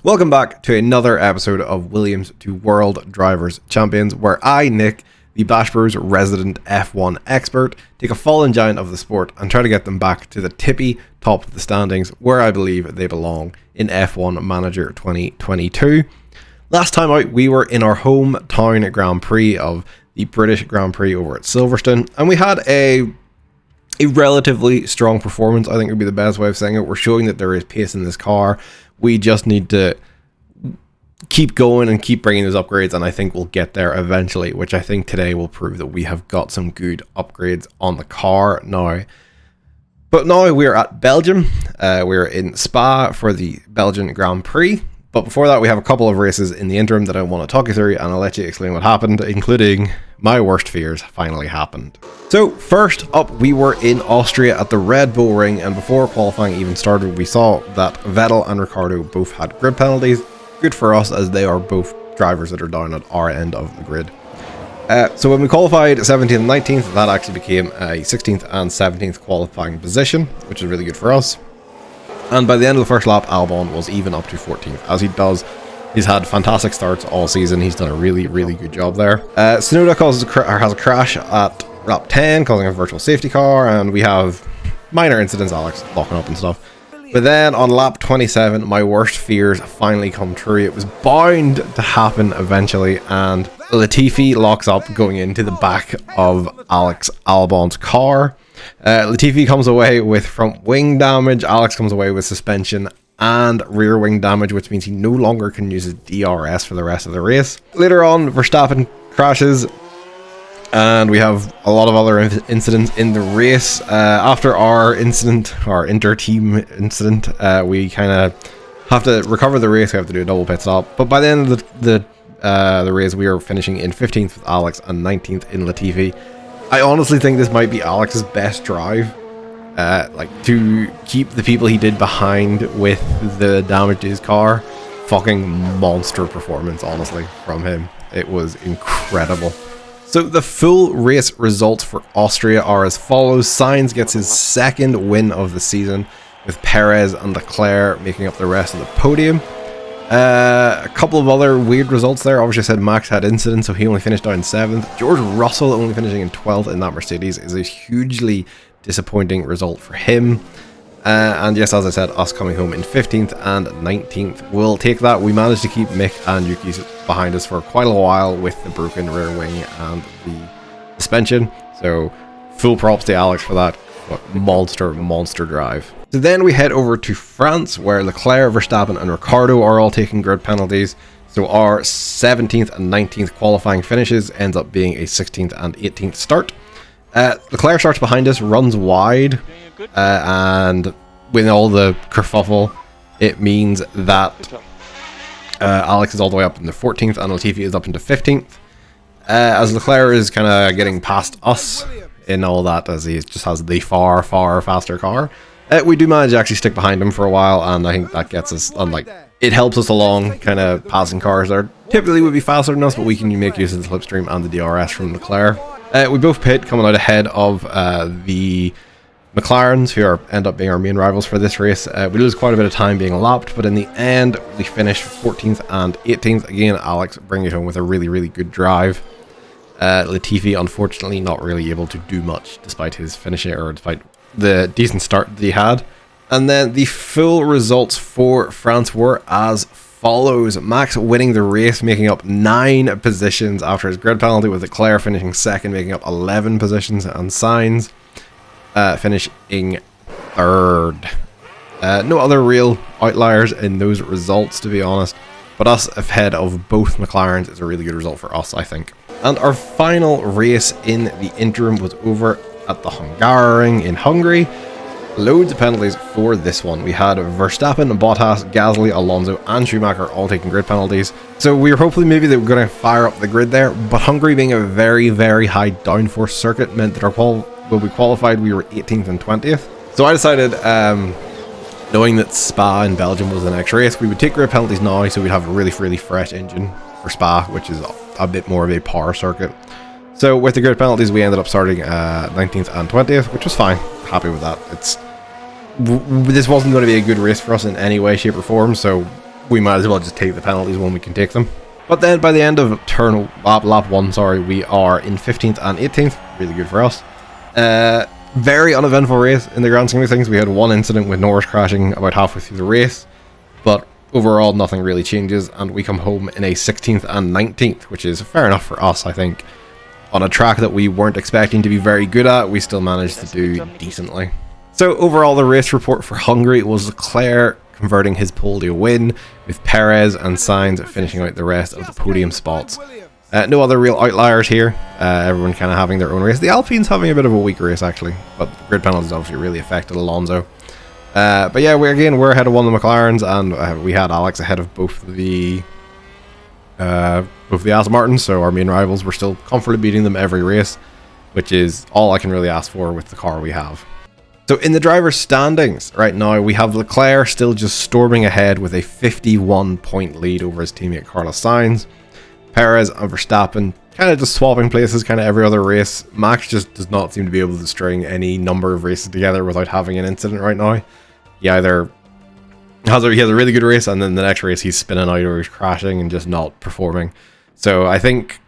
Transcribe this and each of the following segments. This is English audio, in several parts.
Welcome back to another episode of Williams to World Drivers Champions, where I, Nick, the Bash Bros resident F1 expert, take a fallen giant of the sport and try to get them back to the tippy top of the standings, where I believe they belong in F1 Manager 2022. Last time out, we were in our hometown Grand Prix of the British Grand Prix over at Silverstone, and we had a relatively strong performance. I think would be the best way of saying it. We're showing that there is pace in this car. We just need to keep going and keep bringing those upgrades, and I think we'll get there eventually, which I think today will prove that we have got some good upgrades on the car now. But now we're at Belgium. We're in Spa for the Belgian Grand Prix. But before that, we have a couple of races in the interim that I want to talk you through, and I'll let you explain what happened, including my worst fears finally happened. So first up, we were in Austria at the Red Bull Ring, and before qualifying even started, we saw that Vettel and Ricciardo both had grid penalties. Good for us, as they are both drivers that are down at our end of the grid. So when we qualified 17th and 19th, that actually became a 16th and 17th qualifying position, which is really good for us. And by the end of the first lap, Albon was even up to 14th, as he does. He's had fantastic starts all season. He's done a really good job there. Tsunoda has a crash at lap 10, causing a virtual safety car, and we have minor incidents, Alex locking up and stuff. But then on lap 27, my worst fears finally come true. It was bound to happen eventually, and Latifi locks up going into the back of Alex Albon's car. Latifi comes away with front wing damage, Alex comes away with suspension and rear wing damage, which means he no longer can use his DRS for the rest of the race. Later on, Verstappen crashes, and we have a lot of other incidents in the race. After our incident, our inter-team incident, we kind of have to recover the race. We have to do a double pit stop. But by the end of the race, we are finishing in 15th with Alex and 19th in Latifi. I honestly think this might be Alex's best drive. To keep the people he did behind with the damage to his car. Fucking monster performance, honestly, from him. It was incredible. So the full race results for Austria are as follows. Sainz gets his second win of the season, with Perez and Leclerc making up the rest of the podium. A couple of other weird results there. Obviously I said Max had incidents, so he only finished down 7th. George Russell only finishing in 12th in that Mercedes is a hugely disappointing result for him. And yes, as I said, us coming home in 15th and 19th. We'll take that. We managed to keep Mick and Yuki behind us for quite a while with the broken rear wing and the suspension. So full props to Alex for that monster drive. So then we head over to France, where Leclerc, Verstappen and Ricciardo are all taking grid penalties. So our 17th and 19th qualifying finishes ends up being a 16th and 18th start. Leclerc starts behind us, runs wide, and with all the kerfuffle, it means that Alex is all the way up in the 14th and Latifi is up into 15th. As Leclerc is kind of getting past us in all that, as he just has the far faster car. We do manage to actually stick behind him for a while, and I think that gets us, it helps us along, kind of passing cars that typically would be faster than us, but we can make use of the slipstream and the DRS from Leclerc. We both pit, coming out ahead of the McLarens, who end up being our main rivals for this race. We lose quite a bit of time being lapped, but in the end, we finish 14th and 18th. Again, Alex bringing it home with a really good drive. Latifi, unfortunately, not really able to do much despite his finishing, or despite the decent start that he had. And then the full results for France were as follows. Max winning the race, making up 9 positions after his grid penalty, with Leclerc finishing second, making up 11 positions, and Sainz finishing third. No other real outliers in those results, to be honest, but us ahead of both McLarens is a really good result for us, I think. And our final race in the interim was over at the Hungaroring in Hungary. Loads of penalties for this one. We had Verstappen, Bottas, Gasly, Alonso and Schumacher all taking grid penalties. So we were hopefully maybe they were going to fire up the grid there, but Hungary being a very high downforce circuit meant that when we qualified we were 18th and 20th. So I decided, knowing that Spa in Belgium was the next race, we would take grid penalties now, so we'd have a really fresh engine for Spa, which is a bit more of a power circuit. So with the grid penalties, we ended up starting 19th and 20th, which was fine. Happy with that. This wasn't going to be a good race for us in any way, shape or form, so we might as well just take the penalties when we can take them. But then by the end of lap 1, sorry, we are in 15th and 18th. Really good for us. Very uneventful race in the grand scheme of things. We had one incident with Norris crashing about halfway through the race, but overall nothing really changes, and we come home in a 16th and 19th, which is fair enough for us, I think. On a track that we weren't expecting to be very good at, we still managed to do decently. So overall, the race report for Hungary was Leclerc converting his pole to a win, with Perez and Sainz finishing out the rest of the podium spots. No other real outliers here. Everyone kind of having their own race. The Alpine's having a bit of a weak race, actually, but the grid penalties obviously really affected Alonso. But yeah, we're ahead of one of the McLarens, and we had Alex ahead of both the Aston Martins, so our main rivals were still comfortably beating them every race, which is all I can really ask for with the car we have. So in the driver's standings right now, we have Leclerc still just storming ahead with a 51-point lead over his teammate Carlos Sainz. Perez and Verstappen kind of just swapping places kind of every other race. Max just does not seem to be able to string any number of races together without having an incident right now. He either has a really good race, and then the next race he's spinning out or he's crashing and just not performing. So I think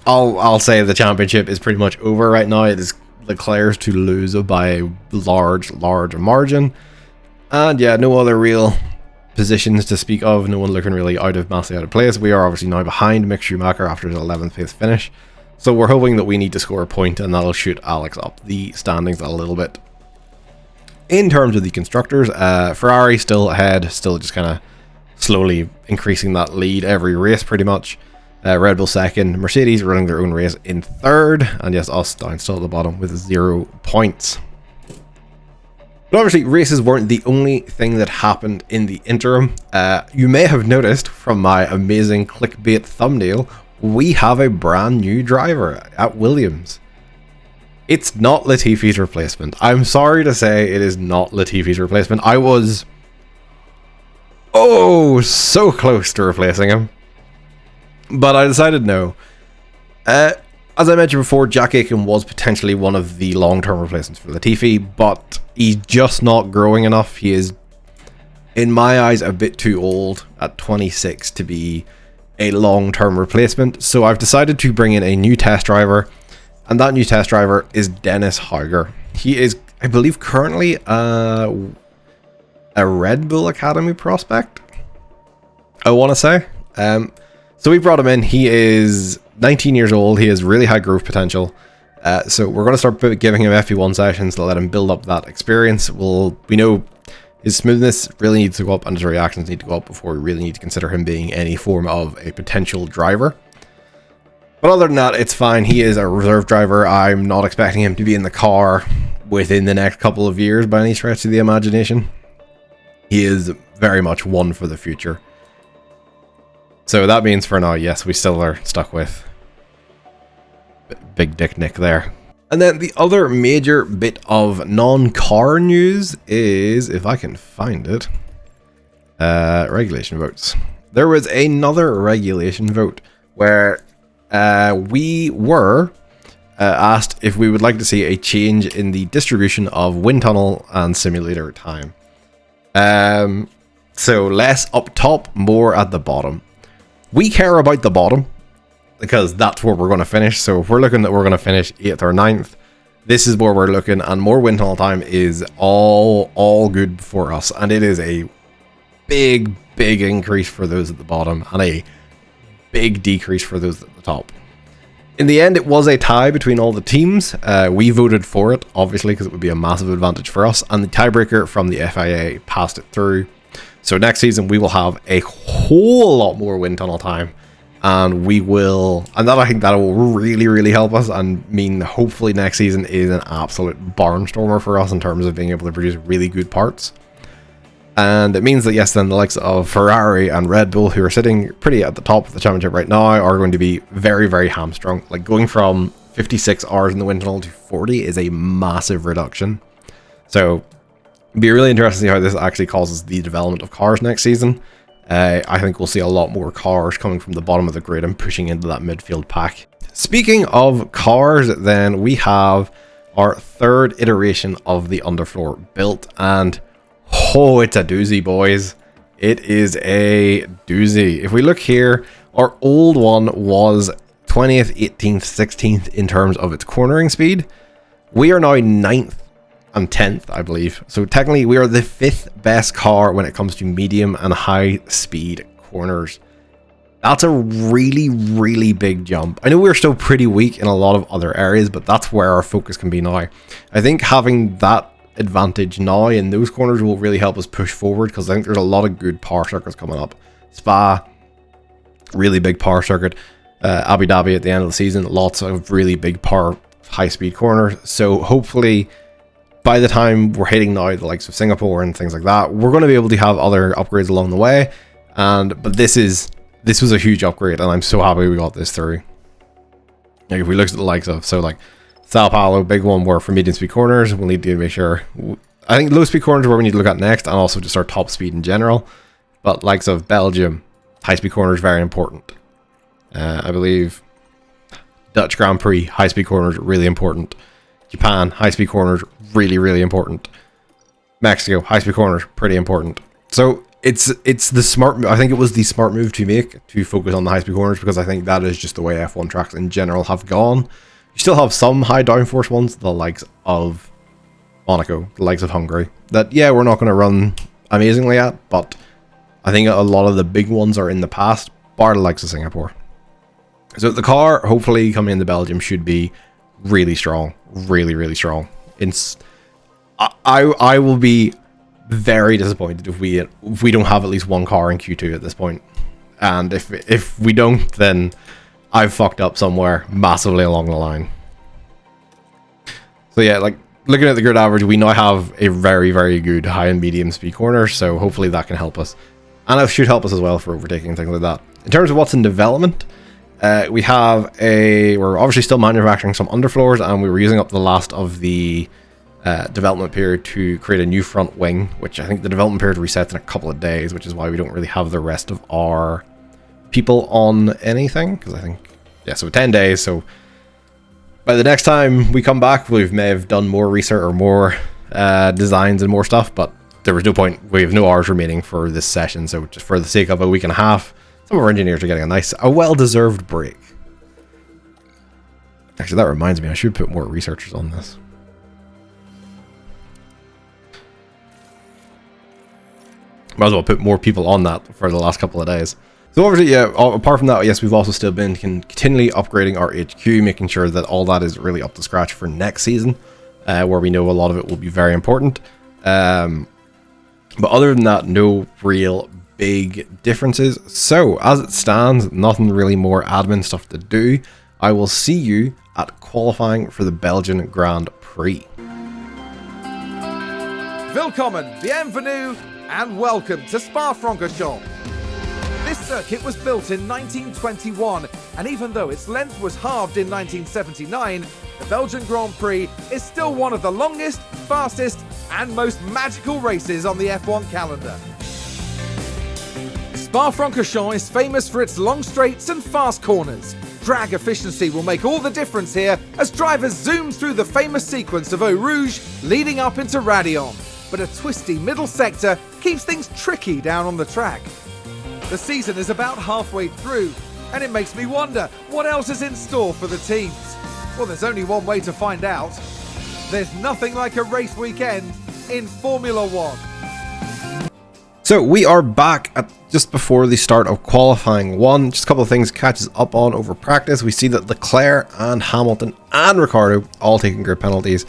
I'll say the championship is pretty much over right now. It is Leclerc's to lose by a large margin. And yeah, no other real positions to speak of. No one looking really massively out of place. We are obviously now behind Mick Schumacher after his 11th place finish. So we're hoping that we need to score a point, and that'll shoot Alex up the standings a little bit. In terms of the constructors, Ferrari still ahead, still just kind of slowly increasing that lead every race pretty much. Red Bull second, Mercedes running their own race in third, and yes, us down still at the bottom with 0 points. But obviously, races weren't the only thing that happened in the interim. You may have noticed from my amazing clickbait thumbnail, we have a brand new driver at Williams. It's not Latifi's replacement. I'm sorry to say it is not Latifi's replacement. I was so close to replacing him, but I decided no. As I mentioned before, Jack Aitken was potentially one of the long-term replacements for Latifi, but he's just not growing enough. He is, in my eyes, a bit too old at 26 to be a long-term replacement. So I've decided to bring in a new test driver, and that new test driver is Dennis Hauger. He is, I believe, currently a Red Bull Academy prospect, I want to say. So we brought him in. He is 19 years old. He has really high growth potential. So we're going to start giving him FP1 sessions to let him build up that experience. We know his smoothness really needs to go up and his reactions need to go up before we really need to consider him being any form of a potential driver. But other than that, it's fine. He is a reserve driver. I'm not expecting him to be in the car within the next couple of years by any stretch of the imagination. He is very much one for the future. So that means for now, yes, we still are stuck with Big Dick Nick there. And then the other major bit of non-car news is, if I can find it, regulation votes. There was another regulation vote where we were asked if we would like to see a change in the distribution of wind tunnel and simulator time. So less up top, more at the bottom. We care about the bottom because that's where we're going to finish. So if we're looking that we're going to finish 8th or 9th, this is where we're looking, and more wind tunnel time is all good for us. And it is a big increase for those at the bottom and a big decrease for those at the top. In the end, it was a tie between all the teams. We voted for it, obviously, because it would be a massive advantage for us. And the tiebreaker from the FIA passed it through. So next season, we will have a whole lot more wind tunnel time. And I think that will really help us and mean hopefully next season is an absolute barnstormer for us in terms of being able to produce really good parts. And it means that, yes, then the likes of Ferrari and Red Bull, who are sitting pretty at the top of the championship right now, are going to be very hamstrung. Like, going from 56 hours in the wind tunnel to 40 is a massive reduction. So it'd be really interesting to see how this actually causes the development of cars next season. I think we'll see a lot more cars coming from the bottom of the grid and pushing into that midfield pack. Speaking of cars, then we have our third iteration of the underfloor built, and oh, it's a doozy, boys. It is a doozy. If we look here, our old one was 20th, 18th, 16th in terms of its cornering speed. We are now 9th and 10th, I believe. So technically we are the 5th best car when it comes to medium and high speed corners. That's a really, really big jump. I know we're still pretty weak in a lot of other areas, but that's where our focus can be now. I think having that advantage now in those corners will really help us push forward, because I think there's a lot of good power circuits coming up. Spa, really big power circuit. Abu Dhabi at the end of the season, lots of really big power, high-speed corners. So hopefully, by the time we're hitting now the likes of Singapore and things like that, we're going to be able to have other upgrades along the way. But this was a huge upgrade, and I'm so happy we got this through. Like, if we look at the likes of, so like Sao Paulo, big one where for medium speed corners, we'll need to make sure. I think low speed corners are where we need to look at next, and also just our top speed in general. But likes of Belgium, high speed corners very important. I believe Dutch Grand Prix, high speed corners really important. Japan, high speed corners really, really important. Mexico, high speed corners pretty important. So it's the smart. I think it was the smart move to make, to focus on the high speed corners, because I think that is just the way F1 tracks in general have gone. You still have some high downforce ones, the likes of Monaco, the likes of Hungary, that yeah, we're not going to run amazingly at, but I think a lot of the big ones are in the past, bar the likes of Singapore. So the car, hopefully coming into Belgium, should be really strong, really, really strong. I will be very disappointed if we don't have at least one car in Q2 at this point. And if we don't, then I've fucked up somewhere massively along the line. So yeah, like looking at the grid average, we now have a very, very good high and medium speed corner, so hopefully that can help us. And it should help us as well for overtaking and things like that. In terms of what's in development, we're obviously still manufacturing some underfloors, and we were using up the last of the development period to create a new front wing, which I think the development period resets in a couple of days, which is why we don't really have the rest of our people on anything, because I think, yeah, so 10 days. So by the next time we come back, we may have done more research or more designs and more stuff, but there was no point. We have no hours remaining for this session, so just for the sake of a week and a half, some of our engineers are getting a well-deserved break. Actually, that reminds me, I should put more researchers on this. Might as well put more people on that for the last couple of days. So obviously, yeah, apart from that, yes, we've also still been continually upgrading our HQ, making sure that all that is really up to scratch for next season, where we know a lot of it will be very important. But other than that, no real big differences. So as it stands, nothing really more admin stuff to do. I will see you at qualifying for the Belgian Grand Prix. Willkommen, bienvenue, and welcome to Spa-Francorchamps. This circuit was built in 1921, and even though its length was halved in 1979, the Belgian Grand Prix is still one of the longest, fastest, and most magical races on the F1 calendar. Spa-Francorchamps is famous for its long straights and fast corners. Drag efficiency will make all the difference here as drivers zoom through the famous sequence of Eau Rouge leading up into Raidillon. But a twisty middle sector keeps things tricky down on the track. The season is about halfway through, and it makes me wonder what else is in store for the teams. Well, there's only one way to find out. There's nothing like a race weekend in Formula One. So we are back at just before the start of qualifying one. Just a couple of things catches up on over practice. We see that Leclerc and Hamilton and Ricciardo all taking grid penalties.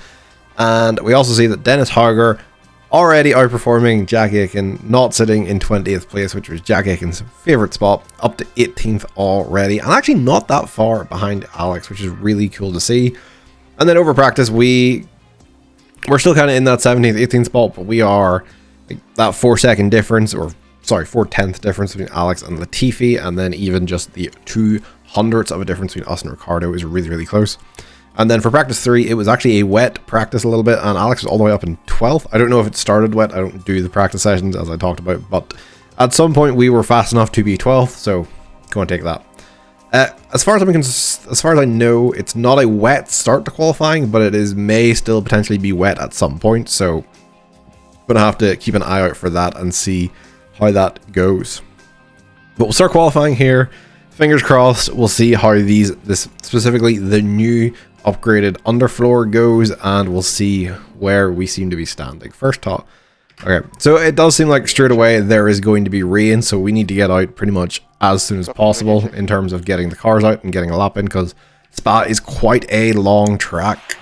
And we also see that Dennis Hauger already outperforming Jack Aitken, not sitting in 20th place, which was Jack Aitken's favourite spot, up to 18th already. And actually not that far behind Alex, which is really cool to see. And then over practice, we're still kind of in that 17th, 18th spot, but we are like that 4-second difference, or sorry, 4/10th difference between Alex and Latifi, and then even just the 2/100ths of a difference between us and Ricciardo is really, really close. And then for practice 3, it was actually a wet practice a little bit, and Alex was all the way up in 12th. I don't know if it started wet. I don't do the practice sessions as I talked about, but at some point we were fast enough to be 12th, so go and take that. As far as I know, it's not a wet start to qualifying, but it may still potentially be wet at some point, so I'm gonna have to keep an eye out for that and see how that goes. But we'll start qualifying here. Fingers crossed, we'll see how this specifically the new upgraded underfloor goes, and we'll see where we seem to be standing. First top. Okay, so it does seem like straight away there is going to be rain, so we need to get out pretty much as soon as possible in terms of getting the cars out and getting a lap in, because Spa is quite a long track.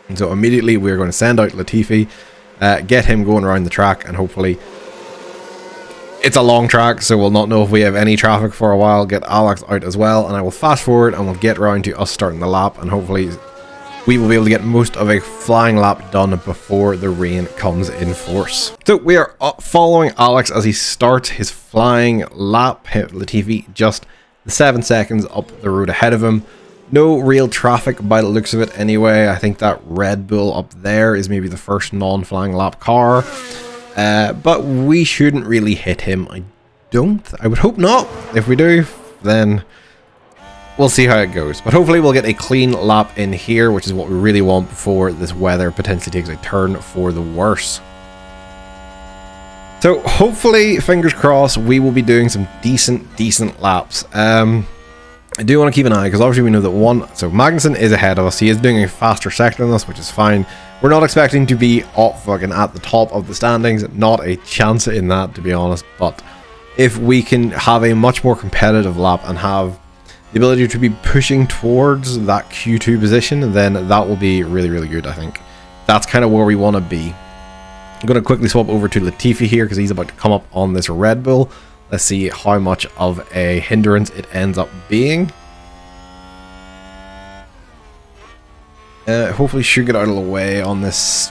And so immediately we're going to send out Latifi, get him going around the track, and hopefully it's a long track, so we'll not know if we have any traffic for a while. Get Alex out as well, and I will fast forward and we'll get around to us starting the lap, and hopefully we will be able to get most of a flying lap done before the rain comes in force. So we are following Alex as he starts his flying lap. Latifi just 7 seconds up the road ahead of him. No real traffic by the looks of it anyway. I think that Red Bull up there is maybe the first non-flying lap car. But we shouldn't really hit him. I would hope not. If we do, then we'll see how it goes. But hopefully we'll get a clean lap in here, which is what we really want before this weather potentially takes a turn for the worse. So hopefully, fingers crossed, we will be doing some decent laps. I do want to keep an eye, because obviously we know that so Magnussen is ahead of us. He is doing a faster sector than us, which is fine. We're not expecting to be up fucking at the top of the standings. Not a chance in that, to be honest. But if we can have a much more competitive lap and have the ability to be pushing towards that Q2 position, then that will be really good, I think. That's kind of where we want to be. I'm going to quickly swap over to Latifi here, because he's about to come up on this Red Bull. Let's see how much of a hindrance it ends up being. Hopefully should get out of the way on this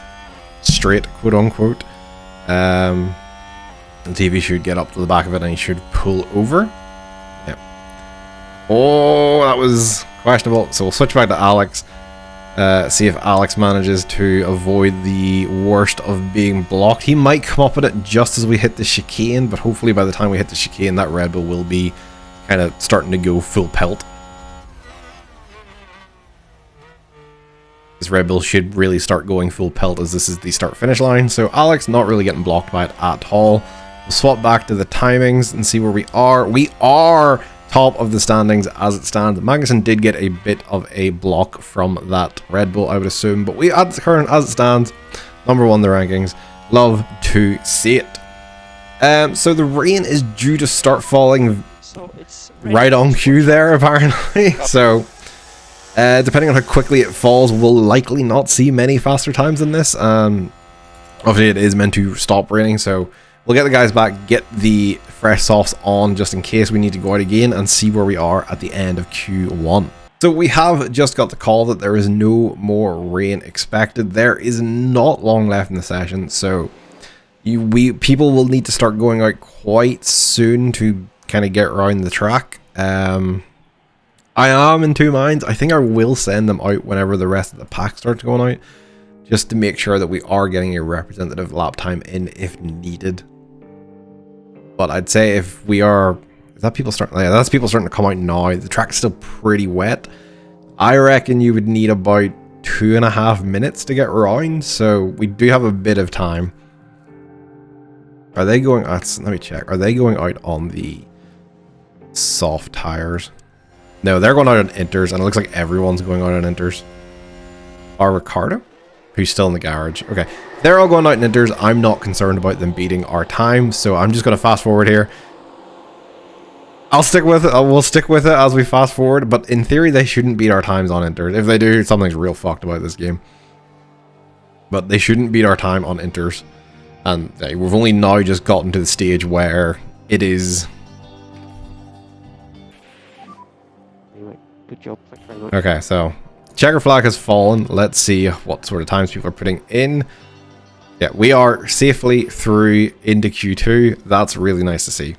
straight, quote unquote. The TV should get up to the back of it and he should pull over. Yep. Oh, that was questionable. So we'll switch back to Alex. See if Alex manages to avoid the worst of being blocked. He might come up with it just as we hit the chicane, but hopefully by the time we hit the chicane, that Red Bull will be kind of starting to go full pelt. This Red Bull should really start going full pelt as this is the start-finish line. So Alex not really getting blocked by it at all. We'll swap back to the timings and see where we are. We are top of the standings as it stands. Magnussen did get a bit of a block from that Red Bull, I would assume, but we at the current as it stands, number 1 in the rankings. Love to see it. So the rain is due to start falling right on cue there, apparently. So depending on how quickly it falls, we'll likely not see many faster times than this. Obviously it is meant to stop raining, so we'll get the guys back, get the fresh softs on just in case we need to go out again, and see where we are at the end of Q1. So we have just got the call that there is no more rain expected. There is not long left in the session, so people will need to start going out quite soon to kind of get around the track. I am in two minds. I think I will send them out whenever the rest of the pack starts going out, just to make sure that we are getting a representative lap time in if needed. But I'd say if we are, is that people starting? Yeah, that's people starting to come out now. The track's still pretty wet. I reckon you would need about 2.5 minutes to get around, so we do have a bit of time. Are they going? Let me check. Are they going out on the soft tires? No, they're going out on inters, and it looks like everyone's going out on inters. Or Ricardo, who's still in the garage. Okay, they're all going out in inters. I'm not concerned about them beating our time, so I'm just going to fast forward here. I'll stick with it. We'll stick with it as we fast forward, but in theory, they shouldn't beat our times on inters. If they do, something's real fucked about this game. But they shouldn't beat our time on inters. And we've only now just gotten to the stage where it is... Good job, thank you very much. Okay, so checker flag has fallen. Let's see what sort of times people are putting in. Yeah, we are safely through into Q2. That's really nice to see.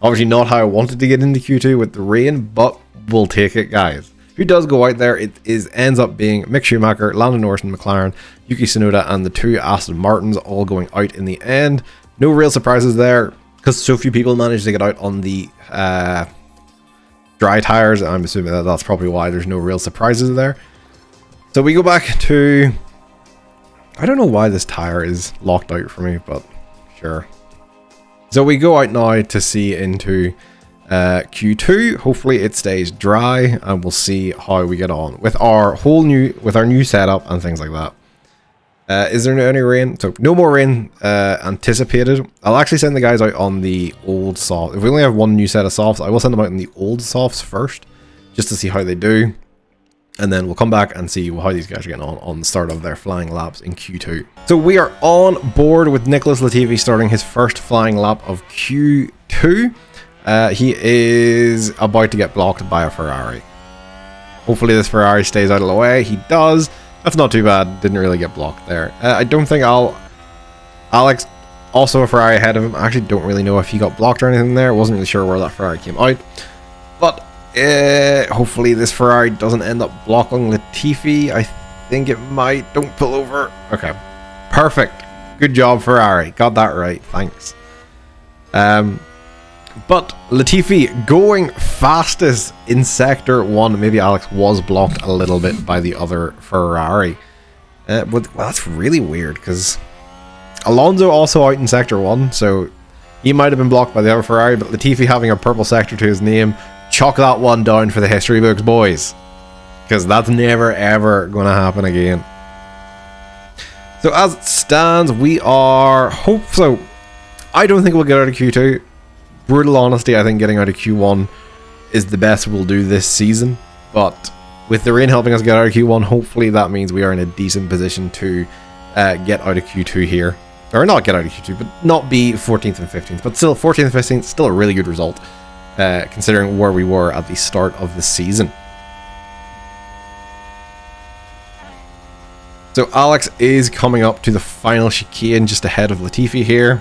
Obviously not how I wanted to get into Q2 with the rain, but we'll take it, guys. Who does go out there, it ends up being Mick Schumacher, Lando Norris in McLaren, Yuki Tsunoda, and the 2 Aston Martins all going out in the end. No real surprises there, because so few people managed to get out on the dry tires. I'm assuming that that's probably why there's no real surprises there. So we go back to... I don't know why this tire is locked out for me, but sure. So we go out now to see into Q2. Hopefully it stays dry, and we'll see how we get on with our new setup and things like that. Is there any rain? So no more rain anticipated. I'll actually send the guys out on the old soft. If we only have one new set of softs, I will send them out on the old softs first, just to see how they do. And then we'll come back and see how these guys are getting on the start of their flying laps in Q2. So we are on board with Nicholas Latifi starting his first flying lap of Q2. He is about to get blocked by a Ferrari. Hopefully this Ferrari stays out of the way. He does. That's not too bad. Didn't really get blocked there. I don't think Alex, also a Ferrari ahead of him. I actually don't really know if he got blocked or anything there. Wasn't really sure where that Ferrari came out. But hopefully this Ferrari doesn't end up blocking Latifi. I think it might. Don't pull over. Okay. Perfect. Good job, Ferrari. Got that right. Thanks. But Latifi going fastest in Sector 1. Maybe Alex was blocked a little bit by the other Ferrari. But well, that's really weird because Alonso also out in Sector 1. So he might have been blocked by the other Ferrari. But Latifi having a purple sector to his name. Chalk that one down for the history books, boys. Because that's never ever going to happen again. So as it stands, we are so I don't think we'll get out of Q2. Brutal honesty, I think getting out of Q1 is the best we'll do this season. But with the rain helping us get out of Q1, hopefully that means we are in a decent position to get out of Q2 here. Or not get out of Q2, but not be 14th and 15th. But still, 14th and 15th, still a really good result. Considering where we were at the start of the season. So Alex is coming up to the final chicane just ahead of Latifi here.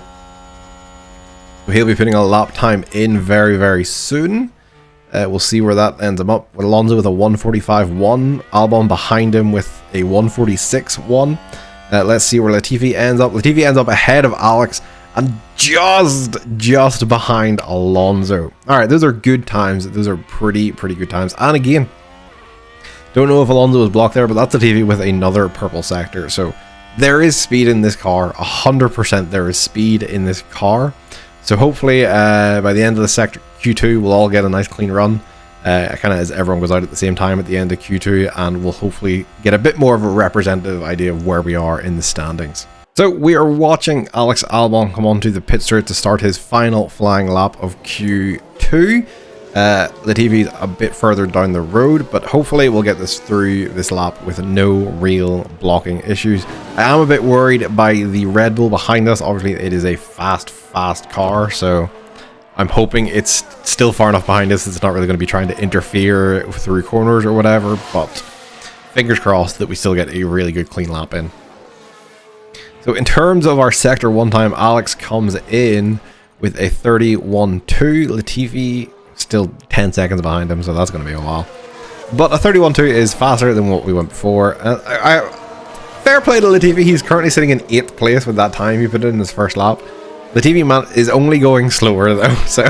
So he'll be putting a lap time in very, very soon. We'll see where that ends him up. With Alonso with a 1:45.1. Albon behind him with a 1:46.1. Let's see where Latifi ends up. Latifi ends up ahead of Alex. And just behind Alonso. Alright, those are good times. Those are pretty good times. And again, don't know if Alonso was blocked there, but that's Latifi with another purple sector. So there is speed in this car. 100% there is speed in this car. So hopefully by the end of the sector Q2, we'll all get a nice clean run. Kind of as everyone goes out at the same time at the end of Q2. And we'll hopefully get a bit more of a representative idea of where we are in the standings. So we are watching Alex Albon come onto the pit straight to start his final flying lap of Q2. Latifi's a bit further down the road, but hopefully we'll get this through this lap with no real blocking issues. I am a bit worried by the Red Bull behind us. Obviously it is a fast car, so I'm hoping it's still far enough behind us. It's not really going to be trying to interfere through corners or whatever, but fingers crossed that we still get a really good clean lap in. So in terms of our Sector 1 time, Alex comes in with a 31.2. Latifi still 10 seconds behind him, so that's going to be a while. But a 31.2 is faster than what we went before. Fair play to Latifi. He's currently sitting in 8th place with that time he put in his first lap. Latifi man is only going slower though, so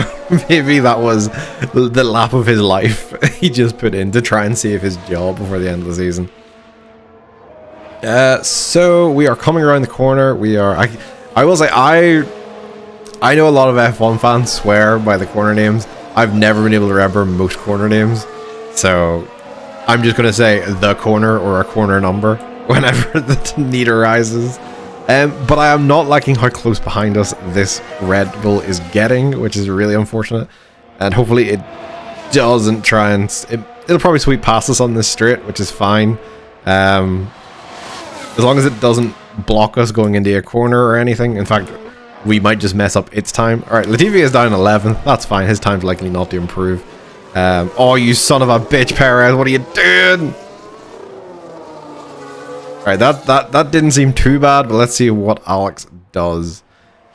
maybe that was the lap of his life he just put in to try and save his job before the end of the season. So we are coming around the corner. We are. I will say I know a lot of F1 fans swear by the corner names. I've never been able to remember most corner names, so I'm just gonna say the corner or a corner number whenever the need arises. But I am not liking how close behind us this Red Bull is getting, which is really unfortunate. And hopefully it doesn't try and it'll probably sweep past us on this straight, which is fine. As long as it doesn't block us going into a corner or anything. In fact, we might just mess up its time. Alright, Latifi is down 11th. That's fine. His time's likely not to improve. Oh, you son of a bitch, Perez. What are you doing? Alright, that didn't seem too bad, but let's see what Alex does.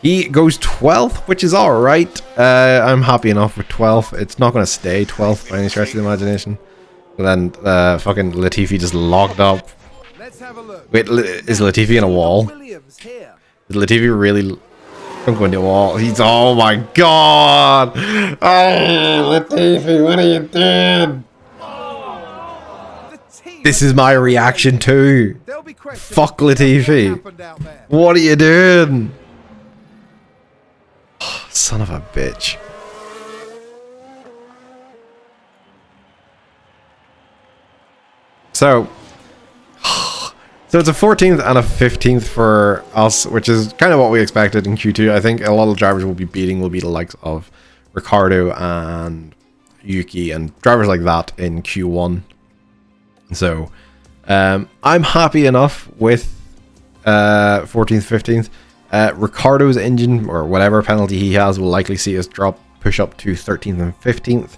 He goes 12th, which is alright. I'm happy enough with 12th. It's not going to stay 12th by any stretch of the imagination. But then fucking Latifi just logged up. Let's have a look. Wait, is Latifi in a wall? Is Latifi really... Don't go into a wall. He's... Oh my god! Oh, Latifi, what are you doing? This is my reaction too. Fuck Latifi. What are you doing? Son of a bitch. So it's a 14th and a 15th for us, which is kind of what we expected in Q2. I think a lot of drivers will be the likes of Ricardo and Yuki and drivers like that in Q1. So I'm happy enough with 14th, 15th. Ricardo's engine or whatever penalty he has will likely see us push up to 13th and 15th.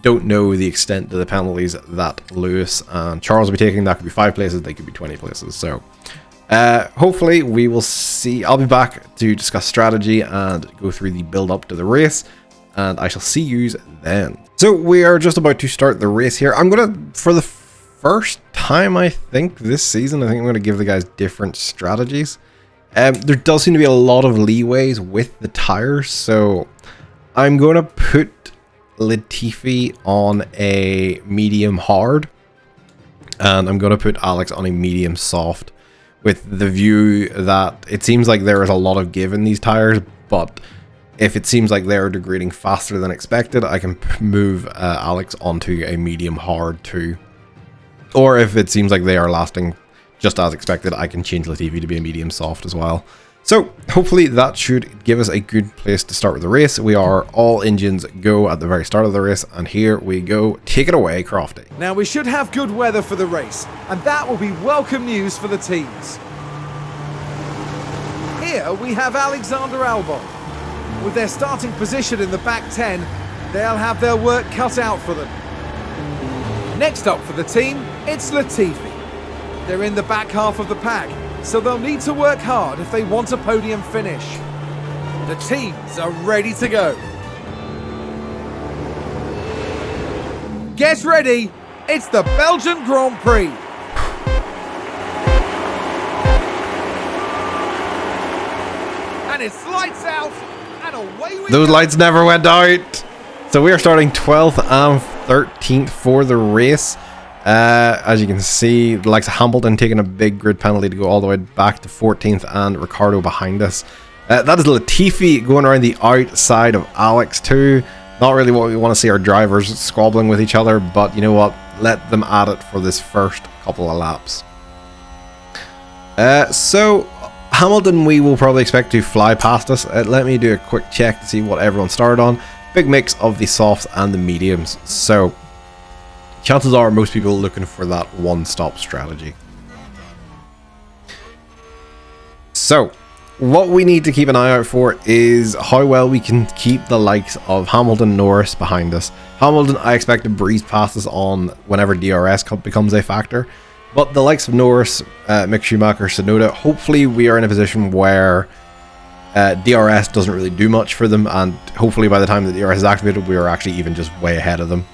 Don't know the extent of the penalties that Lewis and Charles will be taking. That could be 5 places, they could be 20 places. So hopefully we will see. I'll be back to discuss strategy and go through the build up to the race, and I shall see you then. So we are just about to start the race here. I'm gonna, for the first time I think this season, I think I'm gonna give the guys different strategies. There does seem to be a lot of leeways with the tires, so I'm gonna put Latifi on a medium hard, and I'm going to put Alex on a medium soft, with the view that it seems like there is a lot of give in these tires, but if it seems like they're degrading faster than expected, I can move Alex onto a medium hard too. Or if it seems like they are lasting just as expected, I can change Latifi to be a medium soft as well. So hopefully that should give us a good place to start with the race. We are all engines go at the very start of the race, and here we go. Take it away, Crofty. Now we should have good weather for the race, and that will be welcome news for the teams. Here we have Alexander Albon. With their starting position in the back 10, they'll have their work cut out for them. Next up for the team, it's Latifi. They're in the back half of the pack, so they'll need to work hard if they want a podium finish. The teams are ready to go. Get ready, it's the Belgian Grand Prix. And it's lights out, and away we go. Those lights never went out. So we are starting 12th and 13th for the race. As you can see, the likes of Hamilton taking a big grid penalty to go all the way back to 14th, and Ricardo behind us. That is Latifi going around the outside of Alex too. Not really what we want to see our drivers squabbling with each other, but you know what? Let them at it for this first couple of laps. So Hamilton we will probably expect to fly past us. Let me do a quick check to see what everyone started on. Big mix of the softs and the mediums. So chances are most people are looking for that one-stop strategy. So what we need to keep an eye out for is how well we can keep the likes of Hamilton, Norris behind us. Hamilton, I expect to breeze past us on whenever DRS becomes a factor. But the likes of Norris, Mick Schumacher, Tsunoda, hopefully we are in a position where DRS doesn't really do much for them, and hopefully by the time the DRS is activated, we are actually even just way ahead of them.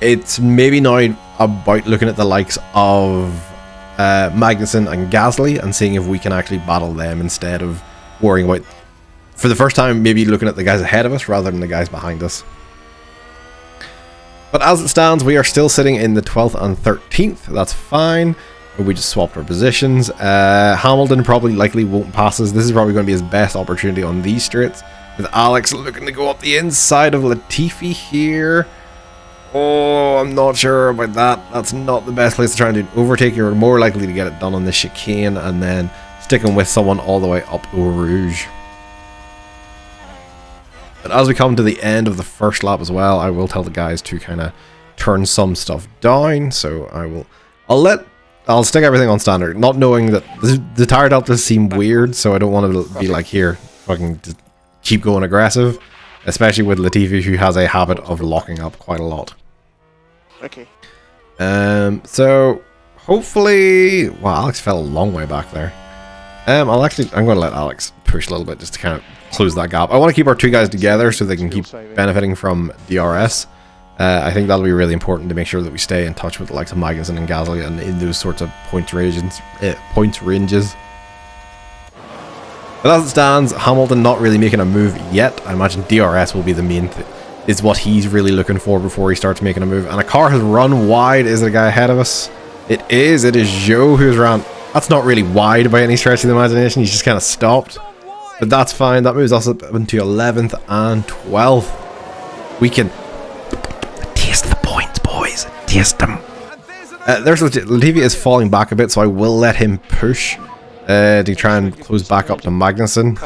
It's maybe now about looking at the likes of Magnussen and Gasly and seeing if we can actually battle them instead of worrying about, for the first time, maybe looking at the guys ahead of us rather than the guys behind us. But as it stands, we are still sitting in the 12th and 13th. That's fine. We just swapped our positions. Hamilton probably likely won't pass us. This is probably going to be his best opportunity on these straights, with Alex looking to go up the inside of Latifi here. Oh, I'm not sure about that. That's not the best place to try and do an overtake. You're more likely to get it done on the chicane and then sticking with someone all the way up Eau Rouge. But as we come to the end of the first lap as well, I will tell the guys to kind of turn some stuff down. So I'll stick everything on standard, not knowing that the tire deltas seem weird, so I don't want to be like, here, fucking just keep going aggressive, especially with Latifi, who has a habit of locking up quite a lot. Okay. So hopefully, wow, Alex fell a long way back there. I'm going to let Alex push a little bit just to kind of close that gap. I want to keep our two guys together so they can keep benefiting from DRS. I think that'll be really important to make sure that we stay in touch with the likes of Magnussen and Gasly and in those sorts of points ranges. But as it stands, Hamilton not really making a move yet. I imagine DRS will be the main is what he's really looking for before he starts making a move. And a car has run wide. Is it a guy ahead of us? It is. It is Joe who's run. That's not really wide by any stretch of the imagination. He's just kind of stopped. But that's fine. That moves us up into 11th and 12th. We can taste the points, boys. Taste them. There's Latifi is falling back a bit, so I will let him push to try and close back up to Magnussen.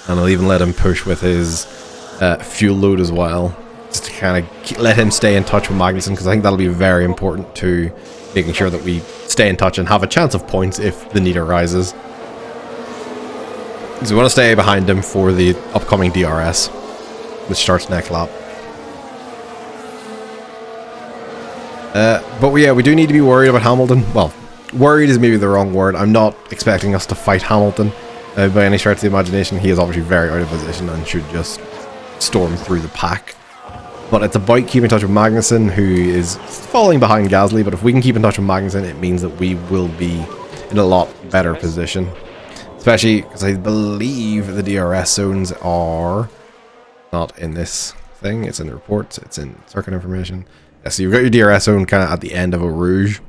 And I'll even let him push with his fuel load as well, just to kind of let him stay in touch with Magnussen, because I think that'll be very important to making sure that we stay in touch and have a chance of points if the need arises. So we want to stay behind him for the upcoming DRS, which starts next lap. But yeah, we do need to be worried about Hamilton. Well, worried is maybe the wrong word. I'm not expecting us to fight Hamilton by any stretch of the imagination. He is obviously very out of position and should just storm through the pack. But it's about keeping in touch with Magnussen, who is falling behind Gasly. But if we can keep in touch with Magnussen, it means that we will be in a lot better position. Especially because I believe the DRS zones are not in this thing. It's in the reports. It's in circuit information. Yeah, so you've got your DRS zone kind of at the end of Eau Rouge.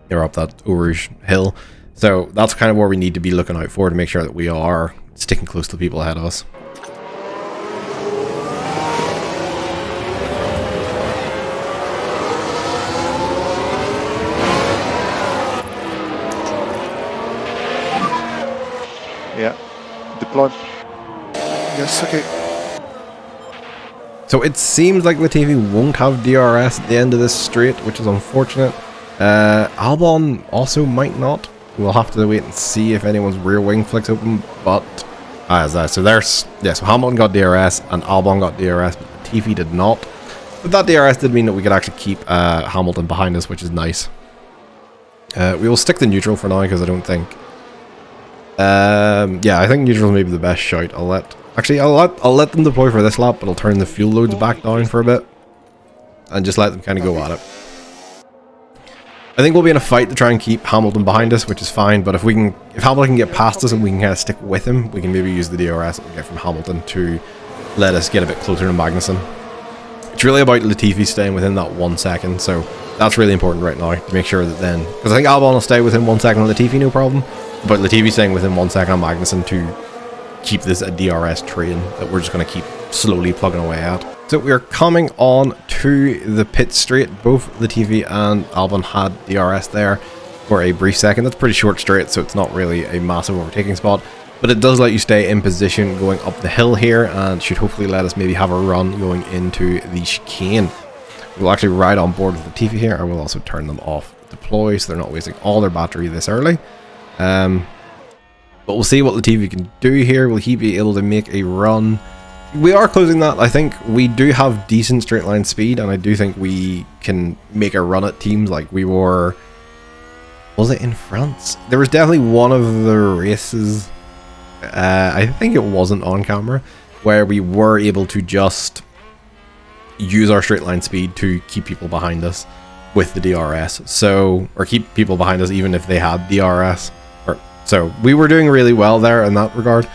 You're up that Eau Rouge hill. So that's kind of where we need to be looking out for to make sure that we are sticking close to the people ahead of us. Yeah. Deploy. Yes, okay. So it seems like Latifi won't have DRS at the end of this straight, which is unfortunate. Albon also might not. We'll have to wait and see if anyone's rear wing flicks open, but so there's, yeah, so Hamilton got DRS and Albon got DRS, but Latifi did not. But that DRS did mean that we could actually keep Hamilton behind us, which is nice. We will stick to neutral for now because I don't think yeah, I think neutral is maybe the best shout. I'll let them deploy for this lap, but I'll turn the fuel loads back down for a bit and just let them kind of go at it. I think we'll be in a fight to try and keep Hamilton behind us, which is fine, but if Hamilton can get past us and we can kind of stick with him, we can maybe use the DRS that we get from Hamilton to let us get a bit closer to Magnussen. It's really about Latifi staying within that 1 second, so that's really important right now to make sure that then, because I think Albon will stay within 1 second on Latifi, no problem, but Latifi staying within 1 second on Magnussen to keep this a DRS train that we're just going to keep slowly plugging away at. So we are coming on to the pit straight. Both Latifi and Albon had DRS there for a brief second. That's pretty short straight, so it's not really a massive overtaking spot, but it does let you stay in position going up the hill here and should hopefully let us maybe have a run going into the chicane. We'll actually ride on board with Latifi here. I will also turn them off deploy so they're not wasting all their battery this early. But we'll see what Latifi can do here. Will he be able to make a run? We are closing that. I think we do have decent straight line speed, and I do think we can make a run at teams like we were. Was it in France? There was definitely one of the races, I think it wasn't on camera, where we were able to just use our straight line speed to keep people behind us with the DRS. So, or keep people behind us even if they had DRS. So we were doing really well there in that regard.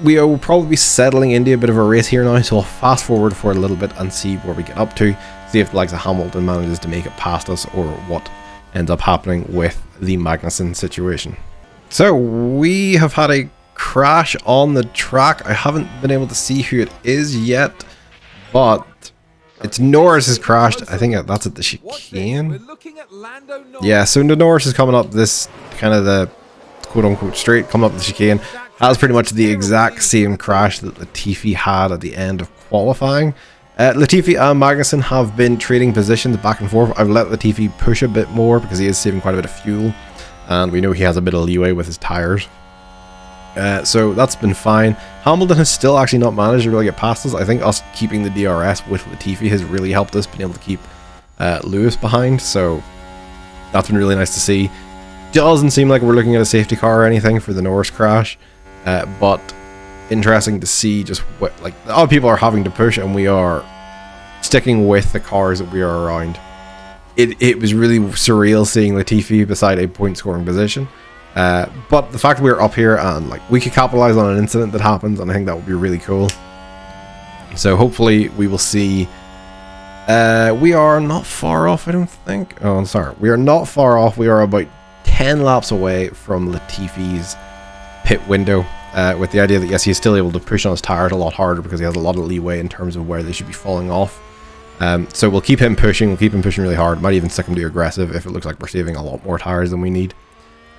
We will probably be settling into a bit of a race here now, so I'll fast forward for a little bit and see where we get up to, see if the likes of Hamilton manages to make it past us or what ends up happening with the Magnussen situation. So we have had a crash on the track. I haven't been able to see who it is yet, but it's Norris has crashed. I think that's at the chicane. Yeah, so Norris is coming up this kind of the quote-unquote straight, coming up the chicane, has pretty much the exact same crash that Latifi had at the end of qualifying. Latifi and Magnussen have been trading positions back and forth. I've let Latifi push a bit more because he is saving quite a bit of fuel, and we know he has a bit of leeway with his tires. So that's been fine. Hamilton has still actually not managed to really get past us. I think us keeping the DRS with Latifi has really helped us being able to keep Lewis behind, so that's been really nice to see. Doesn't seem like we're looking at a safety car or anything for the Norris crash, but interesting to see just what, like, other people are having to push and we are sticking with the cars that we are around. It was really surreal seeing Latifi beside a point scoring position, but the fact that we're up here and like we could capitalize on an incident that happens, and I think that would be really cool. So hopefully we will see. We are not far off, I don't think. Oh, I'm sorry, we are not far off. We are about 10 laps away from Latifi's pit window, with the idea that yes, he's still able to push on his tires a lot harder because he has a lot of leeway in terms of where they should be falling off. So we'll keep him pushing. We'll keep him pushing really hard. Might even stick him to aggressive if it looks like we're saving a lot more tires than we need.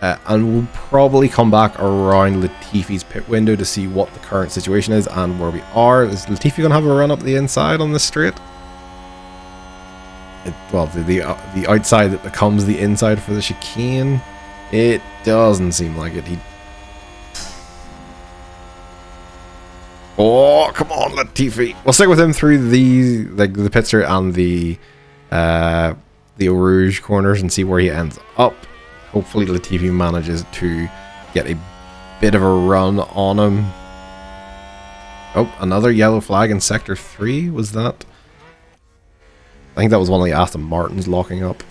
And we'll probably come back around Latifi's pit window to see what the current situation is and where we are. Is Latifi going to have a run up the inside on this straight? Well, the outside that becomes the inside for the chicane. It doesn't seem like it. Oh, come on, Latifi. We'll stick with him through the pit straight and the Eau Rouge corners and see where he ends up. Hopefully Latifi manages to get a bit of a run on him. Oh, another yellow flag in Sector 3, was that? I think that was one of the Aston Martins locking up.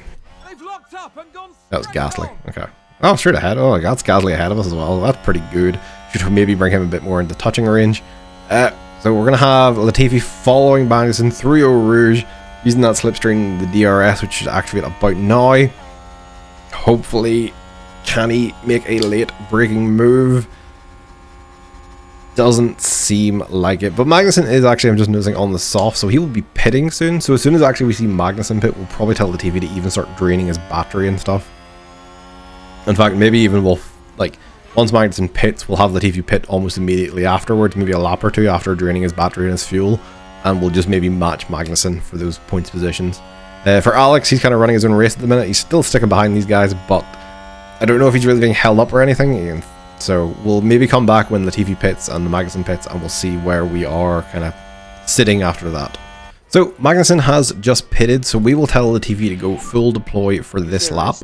That was Gasly, okay. Oh, straight ahead. Oh, that's Gasly ahead of us as well. That's pretty good. Should maybe bring him a bit more into touching range. So we're going to have Latifi following Magnussen through Eau Rouge, using that slipstream, the DRS, which should activate about now. Hopefully, can he make a late braking move? Doesn't seem like it. But Magnussen is actually, I'm just noticing, on the soft, so he will be pitting soon. So as soon as actually we see Magnussen pit, we'll probably tell Latifi to even start draining his battery and stuff. In fact, maybe even we'll, like, once Magnussen pits, we'll have Latifi pit almost immediately afterwards, maybe a lap or two after draining his battery and his fuel, and we'll just maybe match Magnussen for those points positions. For Alex, he's kind of running his own race at the minute. He's still sticking behind these guys, but I don't know if he's really being held up or anything. So we'll maybe come back when Latifi pits and the Magnussen pits, and we'll see where we are kind of sitting after that. So Magnussen has just pitted, so we will tell Latifi to go full deploy for this lap.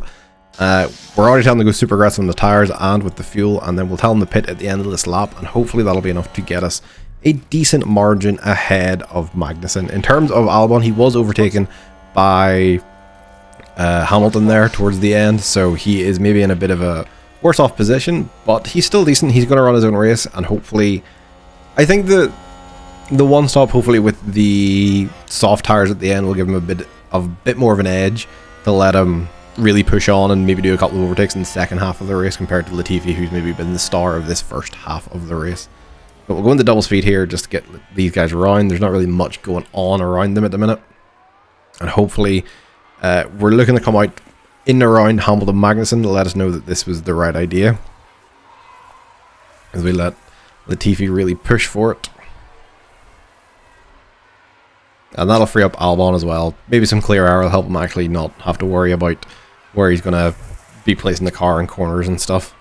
We're already telling him to go super aggressive on the tires and with the fuel, and then we'll tell him to pit at the end of this lap, and hopefully that'll be enough to get us a decent margin ahead of Magnussen. In terms of Albon, he was overtaken by Hamilton there towards the end, so he is maybe in a bit of a worse off position, but he's still decent. He's going to run his own race, and hopefully, I think the one stop, hopefully with the soft tires at the end, will give him a bit more of an edge to let him really push on and maybe do a couple of overtakes in the second half of the race compared to Latifi, who's maybe been the star of this first half of the race. But we'll go into double speed here just to get these guys around. There's not really much going on around them at the minute, and hopefully we're looking to come out in and around Hamilton Magnussen to let us know that this was the right idea, as we let Latifi really push for it. And that'll free up Albon as well. Maybe some clear air will help him actually not have to worry about where he's going to be placing the car in corners and stuff.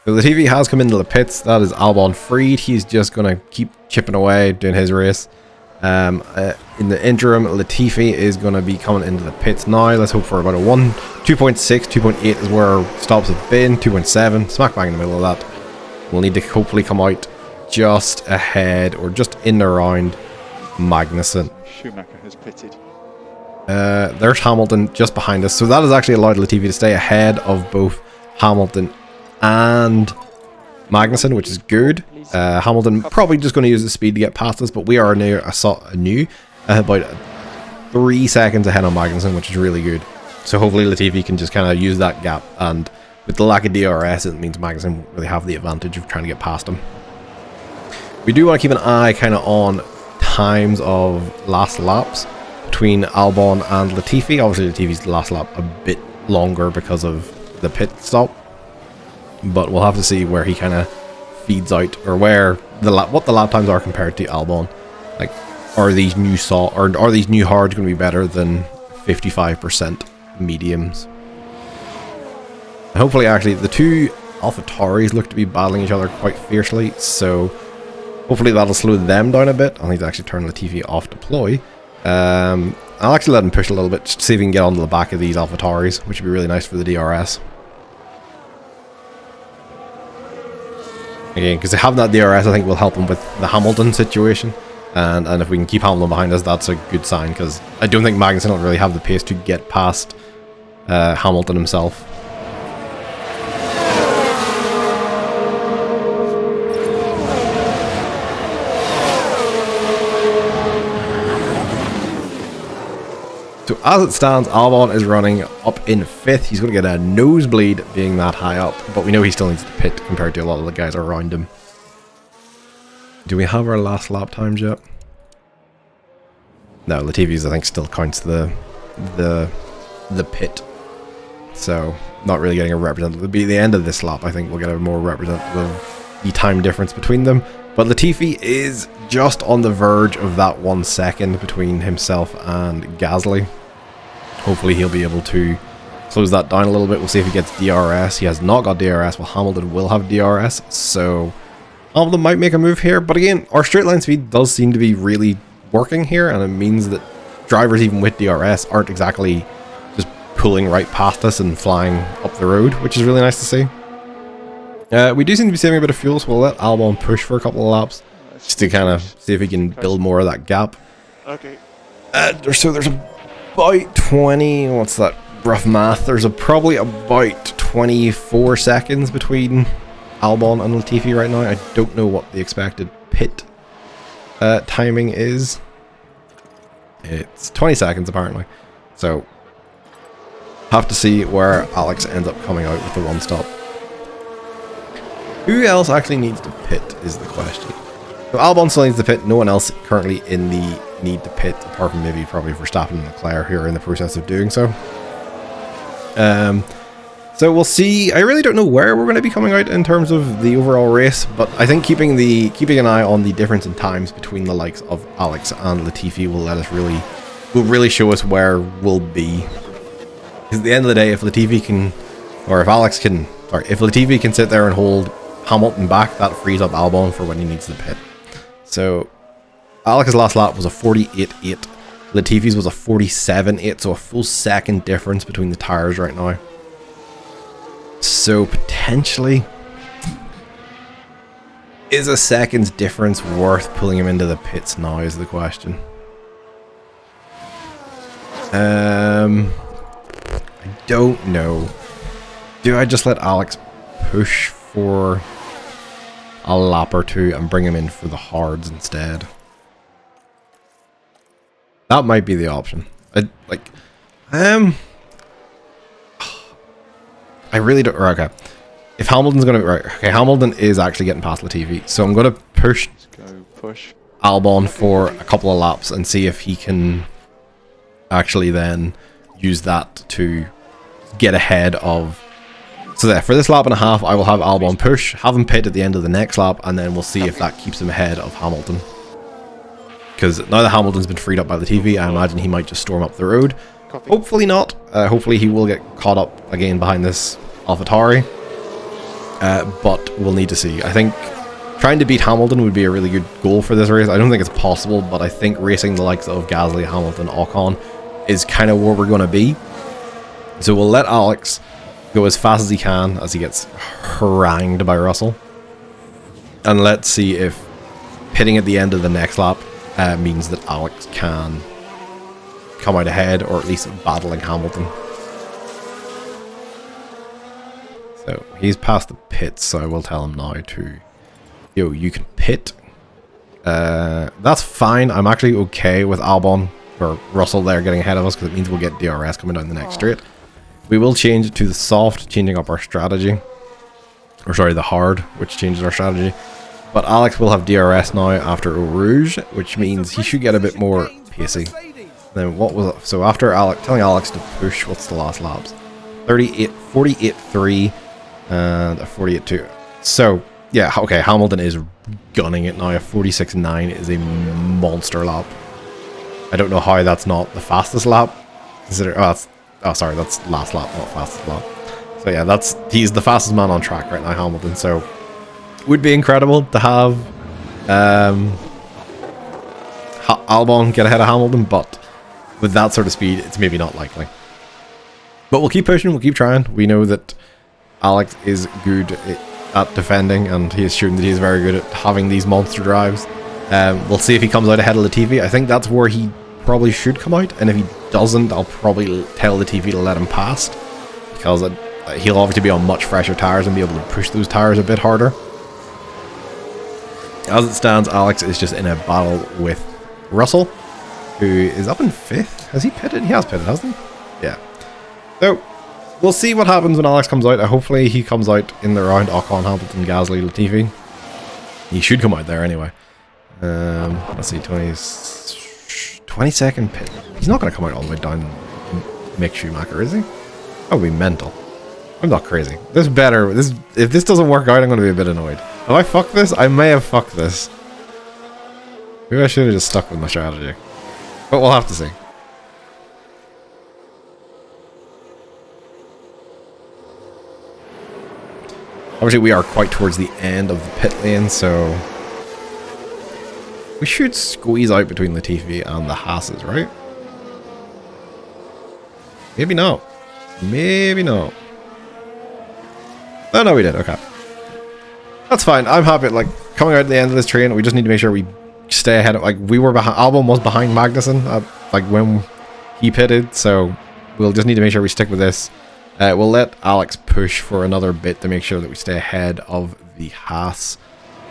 So Latifi has come into the pits. That is Albon freed. He's just going to keep chipping away, doing his race. In the interim, Latifi is going to be coming into the pits now. Let's hope for about a 2.6, 2.8 is where our stops have been. 2.7, smack bang in the middle of that. We'll need to hopefully come out just ahead or just in and around Magnussen. Schumacher has pitted. There's Hamilton just behind us. So that has actually allowed Latifi to stay ahead of both Hamilton and Magnussen, which is good. Hamilton probably just going to use the speed to get past us, but we are about 3 seconds ahead of Magnussen, which is really good. So hopefully Latifi can just kind of use that gap, and with the lack of DRS, it means Magnussen won't really have the advantage of trying to get past him. We do want to keep an eye kind of on times of last laps between Albon and Latifi. Obviously Latifi's last lap a bit longer because of the pit stop, but we'll have to see where he kind of feeds out, or where what the lap times are compared to Albon. Like, are these new are these new hards going to be better than 55% mediums? And hopefully, actually, the two AlphaTauris look to be battling each other quite fiercely, so hopefully that'll slow them down a bit. I'll need to actually turn Latifi off deploy. I'll actually let him push a little bit, just to see if we can get onto the back of these AlphaTauris, which would be really nice for the DRS. Again, because having that DRS, I think, will help him with the Hamilton situation. And if we can keep Hamilton behind us, that's a good sign, because I don't think Magnussen will really have the pace to get past Hamilton himself. So as it stands, Albon is running up in 5th. He's going to get a nosebleed being that high up, but we know he still needs to pit compared to a lot of the guys around him. Do we have our last lap times yet? No, Latifi's I think still counts the pit. So, not really getting a representative. It'll be the end of this lap, I think we'll get a more representative of the time difference between them. But Latifi is just on the verge of that 1 second between himself and Gasly. Hopefully he'll be able to close that down a little bit. We'll see if he gets DRS. He has not got DRS, while Hamilton will have DRS. So Hamilton might make a move here. But again, our straight line speed does seem to be really working here. And it means that drivers, even with DRS, aren't exactly just pulling right past us and flying up the road, which is really nice to see. We do seem to be saving a bit of fuel, so we'll let Albon push for a couple of laps just to kind of see if he can build more of that gap. Okay. So there's about 20, what's that, rough math, there's probably about 24 seconds between Albon and Latifi right now. I don't know what the expected pit timing is. It's 20 seconds apparently. So, have to see where Alex ends up coming out with the one stop. Who else actually needs to pit is the question. So Albon still needs to pit. No one else currently in the need to pit, apart from maybe probably Verstappen and Leclerc, who are in the process of doing so. So we'll see. I really don't know where we're going to be coming out in terms of the overall race, but I think keeping an eye on the difference in times between the likes of Alex and Latifi will really show us where we'll be. Because at the end of the day, if Latifi can sit there and hold Hamilton back, that frees up Albon for when he needs to pit. So Alex's last lap was a 48.8. Latifi's was a 47.8, so a full second difference between the tires right now. So potentially, is a second's difference worth pulling him into the pits now is the question. I don't know. Do I just let Alex push for a lap or two and bring him in for the hards instead? That might be the option. I really don't. Okay, if Hamilton's gonna Hamilton is actually getting past Latifi, so I'm gonna push Albon for a couple of laps and see if he can actually then use that to get ahead of. So there, for this lap and a half, I will have Albon push, have him pit at the end of the next lap, and then we'll see if that keeps him ahead of Hamilton. Because now that Hamilton's been freed up by Latifi, I imagine he might just storm up the road. Hopefully not. Hopefully he will get caught up again behind this AlphaTauri. But we'll need to see. I think trying to beat Hamilton would be a really good goal for this race. I don't think it's possible, but I think racing the likes of Gasly, Hamilton, Ocon is kind of where we're going to be. So we'll let Alex go as fast as he can as he gets harangued by Russell. And let's see if pitting at the end of the next lap means that Alex can come out ahead, or at least battling Hamilton. So he's past the pits, so I will tell him now to, yo, you can pit. That's fine. I'm actually okay with Albon or Russell there getting ahead of us, because it means we'll get DRS coming down the next straight. We will change it to the soft, changing up our strategy. Or sorry, the hard, which changes our strategy. But Alex will have DRS now after Eau Rouge, which means he should get a bit more pacey. Then what was it? So after telling Alex to push, what's the last laps? 48.3 and a 48.2. So yeah, okay, Hamilton is gunning it now. A 46.9 is a monster lap. I don't know how that's not the fastest lap. That's last lap, not fastest lap. So yeah, he's the fastest man on track right now, Hamilton. So would be incredible to have Albon get ahead of Hamilton, but with that sort of speed, it's maybe not likely. But we'll keep pushing, we'll keep trying. We know that Alex is good at defending, and he has shown that he is very good at having these monster drives. We'll see if he comes out ahead of Latifi. I think that's where he probably should come out, and if he doesn't, I'll probably tell Latifi to let him pass, because he'll obviously be on much fresher tires and be able to push those tires a bit harder. As it stands, Alex is just in a battle with Russell. who is up in 5th. Has he pitted? He has pitted, hasn't he? Yeah. So, we'll see what happens when Alex comes out. Hopefully he comes out in the round Ocon, Hamilton, Gasly, Latifi. He should come out there anyway. Let's see, 22nd pit. He's not going to come out all the way down Mick Schumacher, is he? That would be mental. I'm not crazy. This better. If this doesn't work out, I'm going to be a bit annoyed. Have I fucked this? I may have fucked this. Maybe I should have just stuck with my strategy. But we'll have to see. Obviously, we are quite towards the end of the pit lane, so we should squeeze out between Latifi and the Haas's, right? Maybe not. Maybe not. Oh, no, we did. Okay. That's fine. I'm happy. Like, coming out at the end of this train, we just need to make sure we stay ahead of, like, we were behind, Albon was behind Magnussen, like, when he pitted, so we'll just need to make sure we stick with this. We'll let Alex push for another bit to make sure that we stay ahead of the Haas.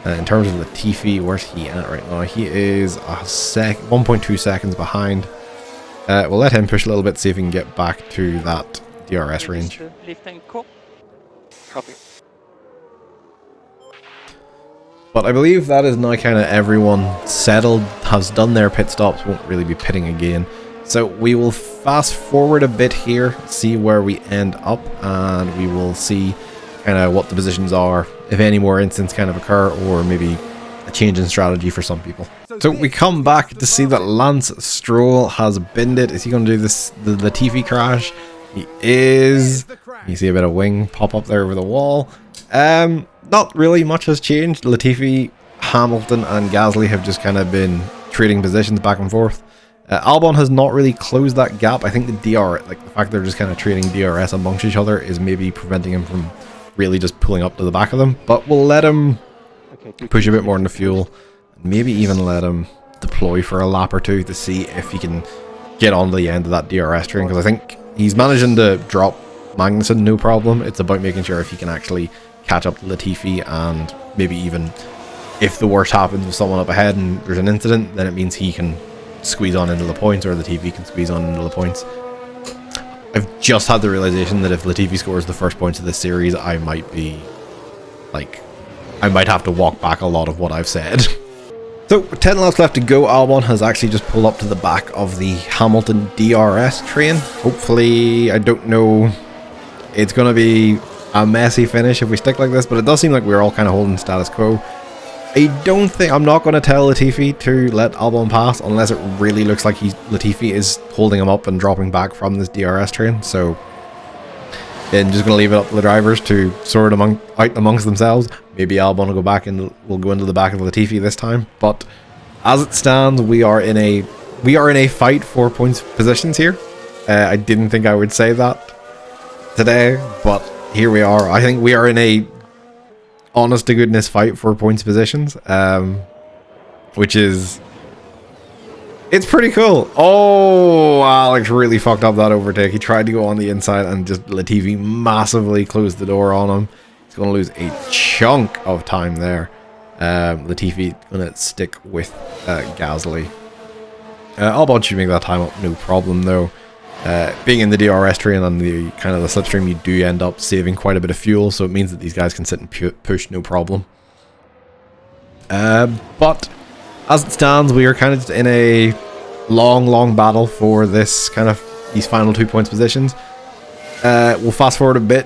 In terms of Latifi, where's he at right now? He is 1.2 seconds behind. We'll let him push a little bit, see if we can get back to that DRS range. Copy. But I believe that is now kind of everyone settled, has done their pit stops, won't really be pitting again. So we will fast forward a bit here, see where we end up, and we will see kind of what the positions are, if any more incidents kind of occur, or maybe a change in strategy for some people. So we come back to see that Lance Stroll has binned it. Is he going to do this, the Latifi crash? He is. You see a bit of wing pop up there over the wall. Not really much has changed. Latifi, Hamilton, and Gasly have just kind of been trading positions back and forth. Albon has not really closed that gap. I think the the fact they're just kind of trading DRS amongst each other is maybe preventing him from really just pulling up to the back of them. But we'll let him push a bit more in the fuel. Maybe even let him deploy for a lap or two to see if he can get on the end of that DRS train. Because I think he's managing to drop Magnussen no problem. It's about making sure if he can actually catch up to Latifi, and maybe even if the worst happens with someone up ahead and there's an incident, then it means he can squeeze on into the points, or Latifi can squeeze on into the points. I've just had the realization that if Latifi scores the first points of this series, I might have to walk back a lot of what I've said. So, 10 laps left to go. Albon has actually just pulled up to the back of the Hamilton DRS train. Hopefully, I don't know, it's going to be a messy finish if we stick like this, but it does seem like we're all kind of holding status quo. I'm not going to tell Latifi to let Albon pass unless it really looks like Latifi is holding him up and dropping back from this DRS train. So then just going to leave it up to the drivers to sort out amongst themselves. Maybe Albon will go back and will go into the back of Latifi this time. But as it stands, we are in a fight for points positions here. I didn't think I would say that today, but here we are. I think we are in a honest to goodness fight for points positions, which is, it's pretty cool. Oh, Alex really fucked up that overtake. He tried to go on the inside and just Latifi massively closed the door on him. He's going to lose a chunk of time there. Latifi going to stick with Gasly. Albon should make that time up, no problem though. Being in the DRS train and the kind of the slipstream, you do end up saving quite a bit of fuel, so it means that these guys can sit and push no problem. But as it stands, we are kind of in a long battle for these final 2 points positions. We'll fast forward a bit.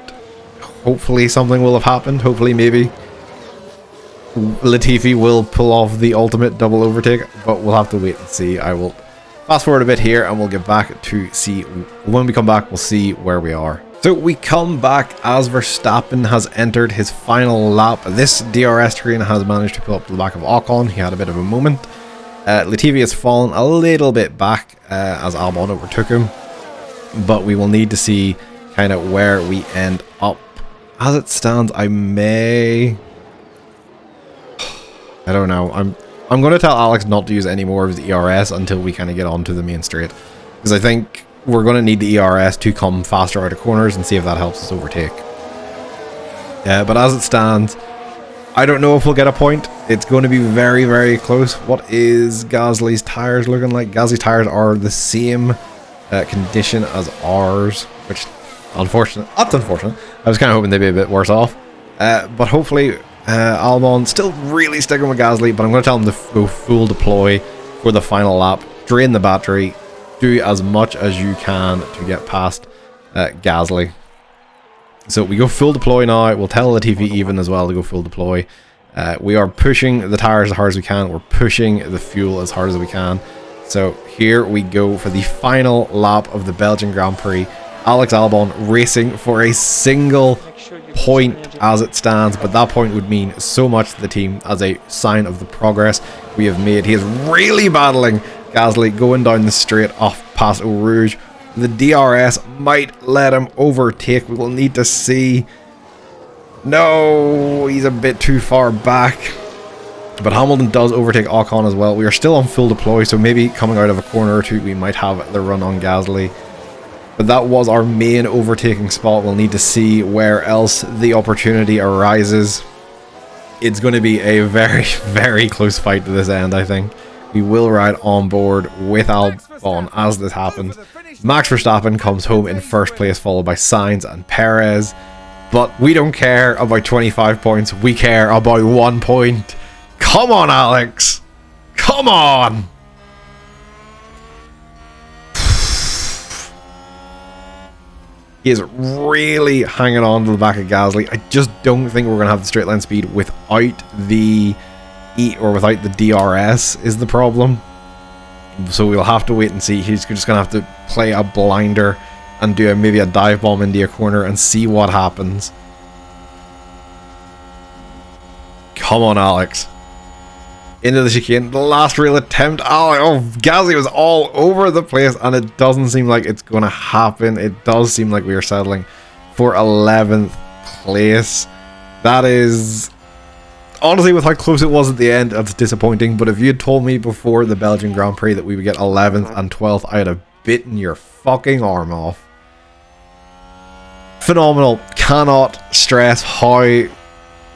Hopefully something will have happened. Hopefully maybe Latifi will pull off the ultimate double overtake, but we'll have to wait and see. I will fast forward a bit here and we'll get back to see, when we come back, we'll see where we are. So we come back as Verstappen has entered his final lap. This DRS train has managed to pull up to the back of Ocon. He had a bit of a moment. Latifi has fallen a little bit back as Albon overtook him. But we will need to see kind of where we end up. As it stands, I don't know. I'm going to tell Alex not to use any more of his ERS until we kind of get onto the main straight. Because I think we're going to need the ERS to come faster out of corners and see if that helps us overtake. But as it stands, I don't know if we'll get a point. It's going to be very, very close. What is Gasly's tires looking like? Gasly's tires are the same condition as ours, which unfortunate. That's unfortunate. I was kind of hoping they'd be a bit worse off. But hopefully Albon still really sticking with Gasly, but I'm going to tell him to go full deploy for the final lap. Drain the battery. Do as much as you can to get past Gasly. So we go full deploy now. We'll tell Latifi even as well to go full deploy. We are pushing the tires as hard as we can. We're pushing the fuel as hard as we can. So here we go for the final lap of the Belgian Grand Prix. Alex Albon racing for a single point as it stands, but that point would mean so much to the team as a sign of the progress we have made. He is really battling Gasly going down the straight off past Eau Rouge. The DRS might let him overtake. We will need to see. No, he's a bit too far back. But Hamilton does overtake Ocon as well. We are still on full deploy, so maybe coming out of a corner or two, we might have the run on Gasly. But that was our main overtaking spot. We'll need to see where else the opportunity arises. It's going to be a very, very close fight to this end, I think. We will ride on board with Albon as this happens. Max Verstappen comes home in first place, followed by Sainz and Perez. But we don't care about 25 points. We care about 1 point. Come on, Alex. Come on. He is really hanging on to the back of Gasly. I just don't think we're going to have the straight line speed without the without the DRS is the problem. So we'll have to wait and see. He's just going to have to play a blinder and do maybe a dive bomb into a corner and see what happens. Come on, Alex. Into the chicane. The last real attempt. Oh, Gasly was all over the place, and it doesn't seem like it's going to happen. It does seem like we are settling for 11th place. That is... Honestly, with how close it was at the end, that's disappointing. But if you had told me before the Belgian Grand Prix that we would get 11th and 12th, I'd have bitten your fucking arm off. Phenomenal. Cannot stress how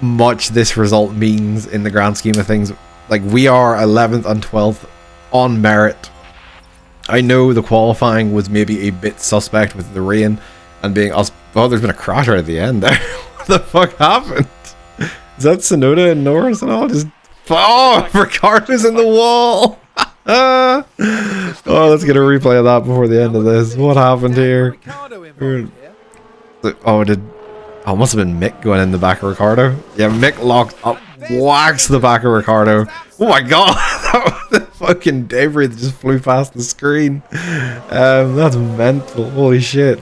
much this result means in the grand scheme of things. Like, we are 11th and 12th on merit. I know the qualifying was maybe a bit suspect with the rain and being us. Oh, there's been a crash right at the end there. What the fuck happened? Is that Tsunoda and Norris and all? Just, oh, Ricardo's in the wall. Oh, let's get a replay of that before the end of this. What happened here? Oh, it must have been Mick going in the back of Ricardo. Yeah, Mick locked up, whacks the back of Ricardo. Oh my god, the fucking debris that just flew past the screen. That's mental. Holy shit.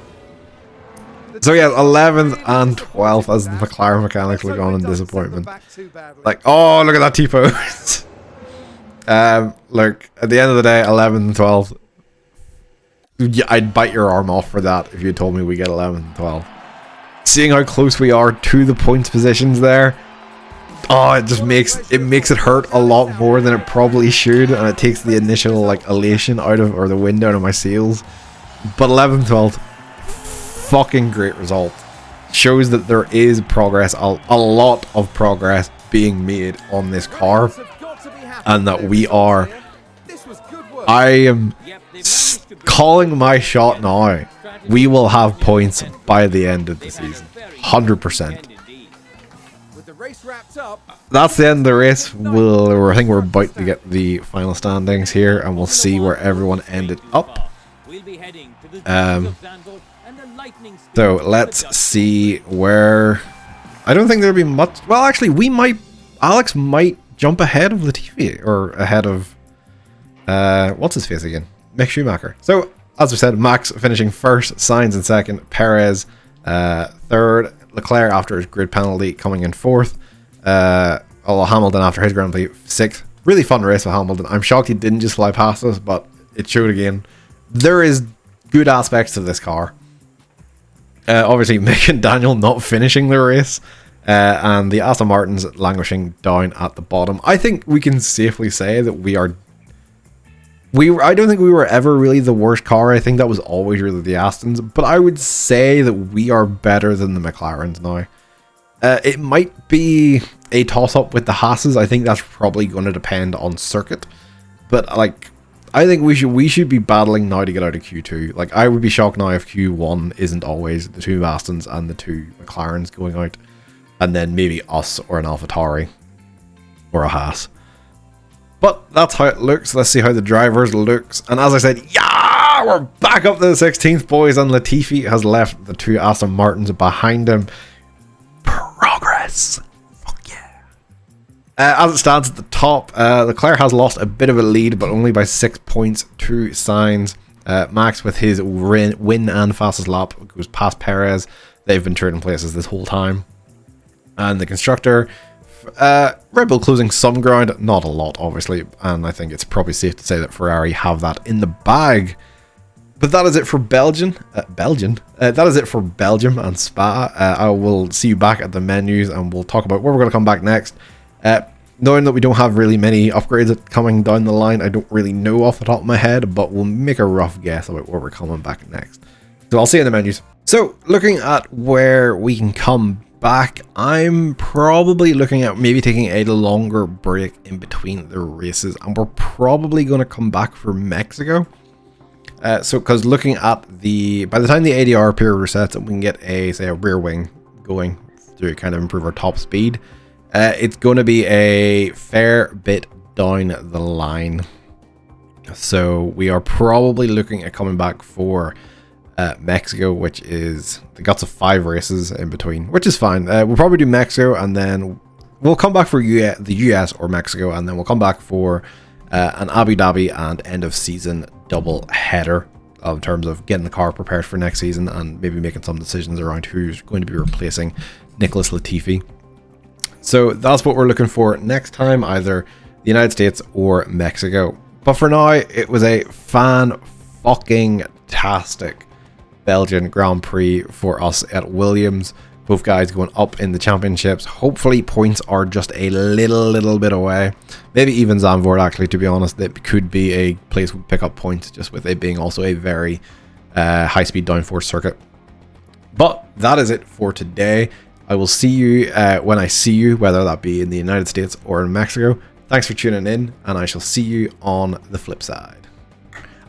So yeah, 11th and 12th as the McLaren mechanics look on in disappointment. Like, oh, look at that T-pose. Look, at the end of the day, 11th and 12th. Yeah, I'd bite your arm off for that if you had told me we get 11th and 12th. Seeing how close we are to the points positions there, oh, it just makes it hurt a lot more than it probably should, and it takes the initial like elation out of, or the wind out of my sails. But 11th, 12th, fucking great result. Shows that there is progress, a lot of progress being made on this car, and that we are. I am calling my shot now. We will have points by the end of the season. 100%. That's the end of the race. I think we're about to get the final standings here, and we'll see where everyone ended up. So let's see where... I don't think there'll be much... Well, actually, Alex might jump ahead of Latifi, or ahead of... what's his face again? Mick Schumacher. So, as I said, Max finishing first, Sainz in second, Perez third, Leclerc after his grid penalty coming in fourth, although Hamilton after his Grand Prix sixth. Really fun race with Hamilton. I'm shocked he didn't just fly past us, but it showed again. There is good aspects to this car. Obviously, Mick and Daniel not finishing the race, and the Aston Martins languishing down at the bottom. I think we can safely say that I don't think we were ever really the worst car. I think that was always really the Astons. But I would say that we are better than the McLarens now. It might be a toss-up with the Haas's. I think that's probably going to depend on circuit. But like, I think we should be battling now to get out of Q2. Like, I would be shocked now if Q1 isn't always the 2 Astons and the 2 McLarens going out, and then maybe us or an AlphaTauri or a Haas. But that's how it looks. Let's see how the drivers looks. And as I said, yeah, we're back up to the 16th, boys, and Latifi has left the 2 Aston Martins behind him. Progress. Fuck yeah. As it stands at the top, Leclerc has lost a bit of a lead, but only by 6 points to Sainz. Max, with his win and fastest lap, goes past Perez. They've been trading places this whole time. And the constructor, Red Bull closing some ground, not a lot, obviously, and I think it's probably safe to say that Ferrari have that in the bag. But that is it for Belgium. That is it for Belgium and Spa. I will see you back at the menus, and we'll talk about where we're going to come back next. Knowing that we don't have really many upgrades coming down the line, I don't really know off the top of my head, but we'll make a rough guess about where we're coming back next. So I'll see you in the menus. So looking at where we can come back, I'm probably looking at maybe taking a longer break in between the races, and we're probably going to come back for Mexico. So because looking at by the time the ADR period resets and we can get a rear wing going to kind of improve our top speed, it's going to be a fair bit down the line. So we are probably looking at coming back for Mexico, which is the guts of 5 races in between, which is fine. We'll probably do Mexico, and then we'll come back for the US or Mexico, and then we'll come back for an Abu Dhabi and end of season double header in terms of getting the car prepared for next season and maybe making some decisions around who's going to be replacing Nicholas Latifi. So that's what we're looking for next time, either the United States or Mexico. But for now, it was a fan-fucking-tastic Belgian Grand Prix for us at Williams. Both guys going up in the championships. Hopefully points are just a little bit away. Maybe even Zandvoort, actually, to be honest. That could be a place we pick up points, just with it being also a very high-speed downforce circuit. But that is it for today. I will see you when I see you, whether that be in the United States or in Mexico. Thanks for tuning in, and I shall see you on the flip side.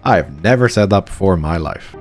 I have never said that before in my life.